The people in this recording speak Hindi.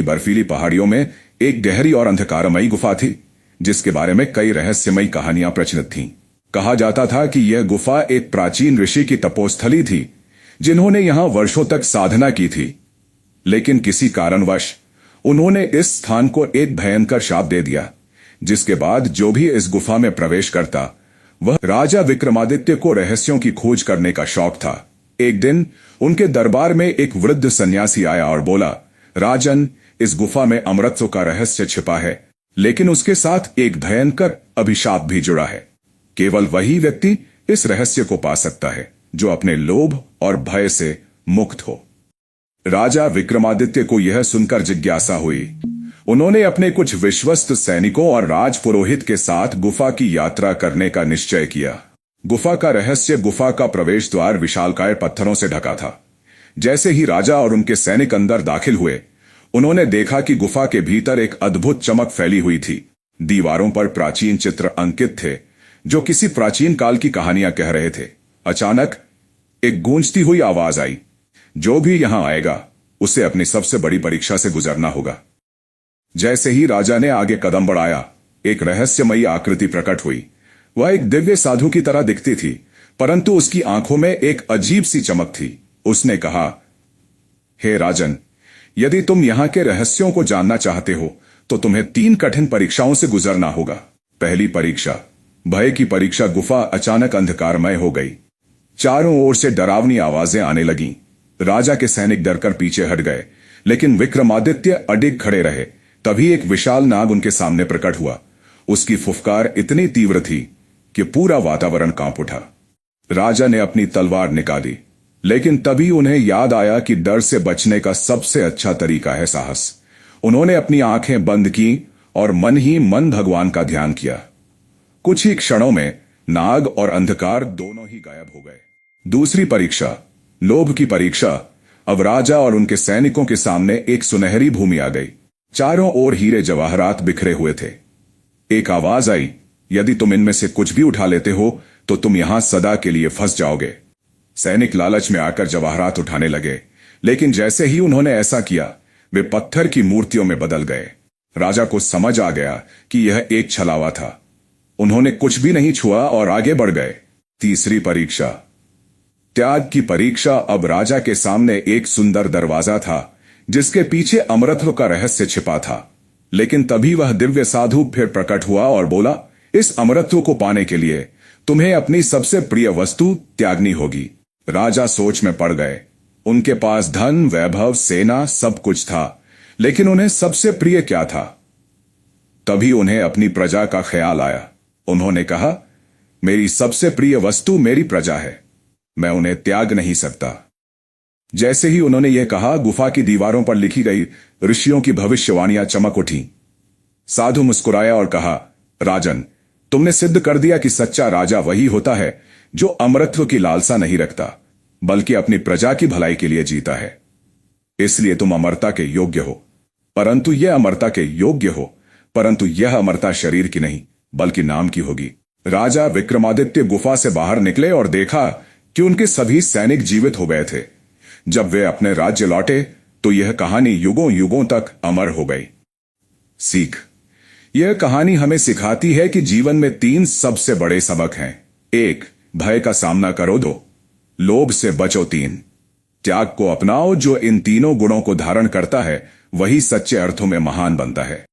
बर्फीली पहाड़ियों में एक गहरी और अंधकारमयी गुफा थी, जिसके बारे में कई रहस्यमयी कहानियां प्रचलित थीं। कहा जाता था कि यह गुफा एक प्राचीन ऋषि की तपोस्थली थी, जिन्होंने यहां वर्षों तक साधना की थी। लेकिन किसी कारणवश उन्होंने इस स्थान को एक भयंकर शाप दे दिया, जिसके बाद जो भी इस गुफा में प्रवेश करता, वह राजा विक्रमादित्य को रहस्यों की खोज करने का शौक था। एक दिन उनके दरबार में एक वृद्ध सन्यासी आया और बोला, राजन, इस गुफा में अमृतत्व का रहस्य छिपा है, लेकिन उसके साथ एक भयंकर अभिशाप भी जुड़ा है। केवल वही व्यक्ति इस रहस्य को पा सकता है जो अपने लोभ और भय से मुक्त हो। राजा विक्रमादित्य को यह सुनकर जिज्ञासा हुई। उन्होंने अपने कुछ विश्वस्त सैनिकों और राजपुरोहित के साथ गुफा की यात्रा करने का निश्चय किया। गुफा का रहस्य गुफा का प्रवेश द्वार विशालकाय पत्थरों से ढका था। जैसे ही राजा और उनके सैनिक अंदर दाखिल हुए, उन्होंने देखा कि गुफा के भीतर एक अद्भुत चमक फैली हुई थी। दीवारों पर प्राचीन चित्र अंकित थे, जो किसी प्राचीन काल की कहानियां कह रहे थे। अचानक एक गूंजती हुई आवाज आई, जो भी यहां आएगा उसे अपनी सबसे बड़ी परीक्षा से गुजरना होगा। जैसे ही राजा ने आगे कदम बढ़ाया, एक रहस्यमयी आकृति प्रकट हुई। वह एक दिव्य साधु की तरह दिखती थी, परंतु उसकी आंखों में एक अजीब सी चमक थी। उसने कहा, हे राजन, यदि तुम यहां के रहस्यों को जानना चाहते हो तो तुम्हें 3 कठिन परीक्षाओं से गुजरना होगा। पहली परीक्षा, भय की परीक्षा। गुफा अचानक अंधकारमय हो गई। चारों ओर से डरावनी आवाजें आने लगीं। राजा के सैनिक डरकर पीछे हट गए, लेकिन विक्रमादित्य अडिग खड़े रहे। तभी एक विशाल नाग उनके सामने प्रकट हुआ। उसकी फुफकार इतनी तीव्र थी कि पूरा वातावरण कांप उठा। राजा ने अपनी तलवार निकाली, लेकिन तभी उन्हें याद आया कि डर से बचने का सबसे अच्छा तरीका है साहस। उन्होंने अपनी आंखें बंद की और मन ही मन भगवान का ध्यान किया। कुछ ही क्षणों में नाग और अंधकार दोनों ही गायब हो गए। दूसरी परीक्षा, लोभ की परीक्षा। अब राजा और उनके सैनिकों के सामने एक सुनहरी भूमि आ गई। चारों ओर हीरे जवाहरात बिखरे हुए थे। एक आवाज आई, यदि तुम इनमें से कुछ भी उठा लेते हो तो तुम यहां सदा के लिए फंस जाओगे। सैनिक लालच में आकर जवाहरात उठाने लगे, लेकिन जैसे ही उन्होंने ऐसा किया, वे पत्थर की मूर्तियों में बदल गए। राजा को समझ आ गया कि यह एक छलावा था। उन्होंने कुछ भी नहीं छुआ और आगे बढ़ गए। तीसरी परीक्षा, त्याग की परीक्षा। अब राजा के सामने एक सुंदर दरवाजा था, जिसके पीछे अमृतत्व का रहस्य छिपा था। लेकिन तभी वह दिव्य साधु फिर प्रकट हुआ और बोला, इस अमृतत्व को पाने के लिए तुम्हें अपनी सबसे प्रिय वस्तु त्यागनी होगी। राजा सोच में पड़ गए। उनके पास धन, वैभव, सेना सब कुछ था, लेकिन उन्हें सबसे प्रिय क्या था? तभी उन्हें अपनी प्रजा का ख्याल आया। उन्होंने कहा, मेरी सबसे प्रिय वस्तु मेरी प्रजा है, मैं उन्हें त्याग नहीं सकता। जैसे ही उन्होंने यह कहा, गुफा की दीवारों पर लिखी गई ऋषियों की भविष्यवाणियां चमक उठी। साधु मुस्कुराया और कहा, राजन, तुमने सिद्ध कर दिया कि सच्चा राजा वही होता है जो अमरत्व की लालसा नहीं रखता, बल्कि अपनी प्रजा की भलाई के लिए जीता है। इसलिए तुम अमरता के योग्य हो। परंतु यह अमरता शरीर की नहीं, बल्कि नाम की होगी। राजा विक्रमादित्य गुफा से बाहर निकले और देखा कि उनके सभी सैनिक जीवित हो गए थे। जब वे अपने राज्य लौटे तो यह कहानी युगों युगों तक अमर हो गई। सीख, यह कहानी हमें सिखाती है कि जीवन में 3 सबसे बड़े सबक हैं। 1, भय का सामना करो। 2, लोभ से बचो। 3, त्याग को अपनाओ। जो इन तीनों गुणों को धारण करता है, वही सच्चे अर्थों में महान बनता है।